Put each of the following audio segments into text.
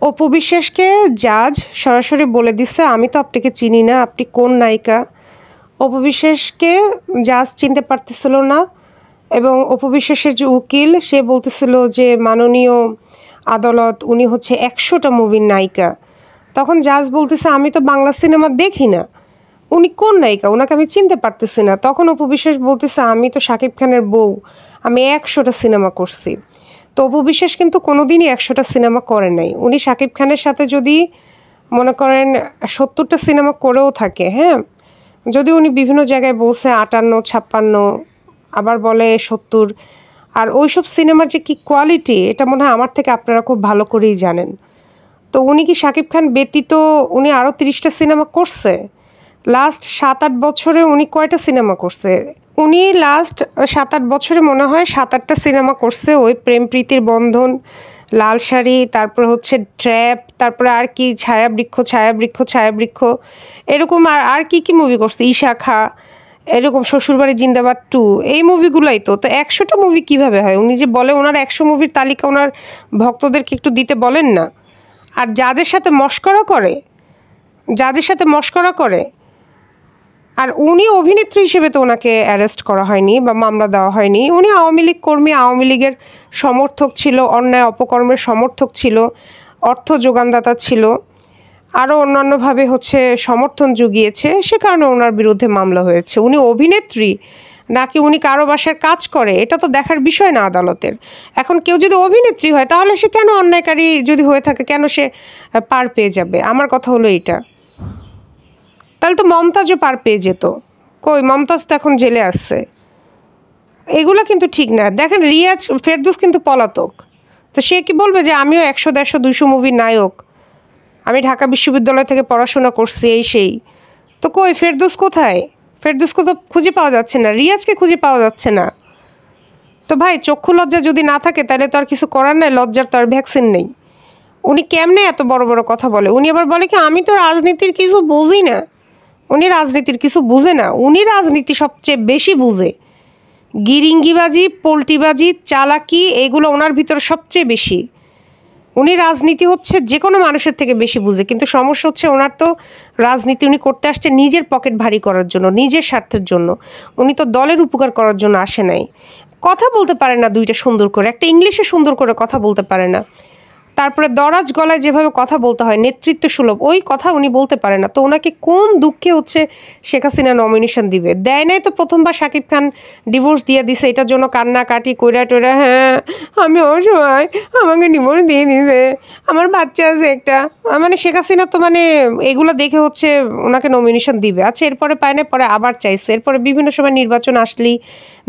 অপু বিশ্বাসকে জাজ সরাসরি বলে দিচ্ছে, আমি তো আপনাকে চিনি না, আপনি কোন নায়িকা। অপু বিশ্বাসকে জাজ চিনতে পারতেছিল না, এবং অপু বিশ্বাসের যে উকিল সে বলতেছিল যে মাননীয় আদালত উনি হচ্ছে 100টা মুভির নায়িকা। তখন জাজ বলতেছে, আমি তো বাংলা সিনেমা দেখি না, উনি কোন নায়িকা, ওনাকে আমি চিনতে পারতেছি না। তখন অপু বিশ্বাস বলতেছে, আমি তো শাকিব খানের বউ, আমি 100টা সিনেমা করছি। তো অপু বিশ্বাস কিন্তু কোনোদিনই 100টা সিনেমা করে নাই। উনি শাকিব খানের সাথে যদি মনে করেন 70টা সিনেমা করেও থাকে, হ্যাঁ, যদি উনি বিভিন্ন জায়গায় বলছে 58, 56, আবার বলে 70, আর ওইসব সিনেমার যে কী কোয়ালিটি এটা মনে হয় আমার থেকে আপনারা খুব ভালো করেই জানেন। তো উনি কি শাকিব খান ব্যতীত উনি আরও 30টা সিনেমা করছে? লাস্ট 7-8 বছরে উনি কয়টা সিনেমা করছে? উনি লাস্ট 7-8 বছরে মনে হয় 7-8টা সিনেমা করছে। ওই প্রেম প্রীতির বন্ধন, লাল শাড়ি, তারপর হচ্ছে ট্র্যাপ, তারপরে আর কি ছায়াবৃক্ষ, ছায়াবৃক্ষ, ছায়াবৃক্ষ, এরকম আর কি কি মুভি করছে, ঈশাখা, এরকম শ্বশুরবাড়ি জিন্দাবাদ 2, এই মুভিগুলাই তো। 100টা মুভি কীভাবে হয়? উনি যে বলে ওনার 100 মুভির তালিকা ওনার ভক্তদেরকে একটু দিতে বলেন না। আর জাজের সাথে মশকরা করে, জাজের সাথে মশকরা করে। আর উনি অভিনেত্রী হিসেবে তো ওনাকে অ্যারেস্ট করা হয়নি বা মামলা দেওয়া হয়নি। উনি আওয়ামী লীগ কর্মী, আওয়ামী লীগের সমর্থক ছিল, অন্যায় অপকর্মের সমর্থক ছিল, অর্থ যোগানদাতা ছিল, আরও অন্যান্যভাবে হচ্ছে সমর্থন জুগিয়েছে, সে কারণে ওনার বিরুদ্ধে মামলা হয়েছে। উনি অভিনেত্রী নাকি উনি কারো বাসায় কাজ করে এটা তো দেখার বিষয় না আদালতের। এখন কেউ যদি অভিনেত্রী হয় তাহলে সে কেন অন্যায়কারী যদি হয়ে থাকে কেন সে পার পেয়ে যাবে? আমার কথা হলো এইটা। তাহলে তো মমতাজও পার পেয়ে যেত, কই মমতাজ তো এখন জেলে আসছে। এগুলো কিন্তু ঠিক না। দেখেন রিয়াজ ফেরদৌস কিন্তু পলাতক, তো সে কি বলবে যে আমিও 100, 150, 200 মুভির নায়ক, আমি ঢাকা বিশ্ববিদ্যালয় থেকে পড়াশোনা করছি, এই সেই। তো কই ফেরদৌস কোথায়? ফেরদৌসকে তো খুঁজে পাওয়া যাচ্ছে না, রিয়াজকে খুঁজে পাওয়া যাচ্ছে না। তো ভাই চক্ষু লজ্জা যদি না থাকে তাহলে তো আর কিছু করার নাই, লজ্জার তো আর ভ্যাকসিন নেই। উনি কেমনে এত বড় বড় কথা বলে? উনি আবার বলে কি আমি তো রাজনীতির কিছু বুঝি না। উনি রাজনীতির কিছু বুঝে না, উনি রাজনীতি সবচেয়ে বেশি বুঝে। গিরিঙ্গিবাজি, পোল্টিবাজি, চালাকি, এগুলো ওনার ভিতরে সবচেয়ে বেশি। উনি রাজনীতি হচ্ছে যে কোনো মানুষের থেকে বেশি বুঝে, কিন্তু সমস্যা হচ্ছে ওনার তো রাজনীতি উনি করতে আসছে নিজের পকেট ভারী করার জন্য, নিজের স্বার্থের জন্য। উনি তো দলের উপকার করার জন্য আসে নাই। কথা বলতে পারে না দুইটা সুন্দর করে, একটা ইংলিশে সুন্দর করে কথা বলতে পারে না, তারপরে দরাজ গলায় যেভাবে কথা বলতে হয় নেতৃত্ব সুলভ, ওই কথা উনি বলতে পারে না। তো ওনাকে কোন দুঃখে হচ্ছে শেখ হাসিনা নমিনেশন দিবে? দেয় নাই তো প্রথমবার শাকিব খান ডিভোর্স দিয়ে দিছে, এটার জন্য কান্নাকাটি কইরা টইরা, হ্যাঁ আমি অসহায়, আমাকে ডিভোর্স দিয়ে দিছে, আমার বাচ্চা আছে একটা, মানে শেখ হাসিনা তো মানে এগুলো দেখে হচ্ছে ওনাকে নমিনেশন দিবে। আচ্ছা এরপরে পায় না, পরে আবার চাইছে, এরপরে বিভিন্ন সময় নির্বাচন আসলেই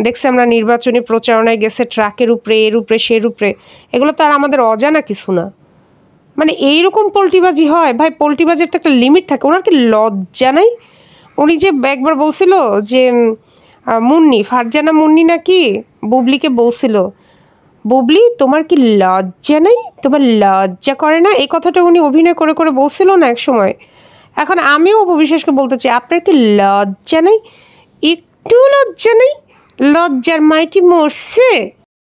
দেখছি আমরা নির্বাচনী প্রচারণায় গেছে ট্রাকের উপরে, এর উপরে, সের উপরে। এগুলো তো আর আমাদের অজানা কিছু না। মানে এইরকম পোল্টিবাজি হয় ভাই, পোল্টিবাজির তো একটা লিমিট থাকে। ওনার কি লজ্জা নাই? উনি যে একবার বলছিল যে মুন্নি, ফারজানা মুন্নি নাকি বুবলিকে বলছিল, বুবলি তোমার কি লজ্জা নেই, তোমার লজ্জা করে না? এই কথাটা উনি অভিনয় করে করে বলছিল না এক সময়। এখন আমিও অপু বিশ্বাসকে বলতে চাই, আপনার কি লজ্জা নেই? একটু লজ্জা নেই? লজ্জার মাই কি মরছে?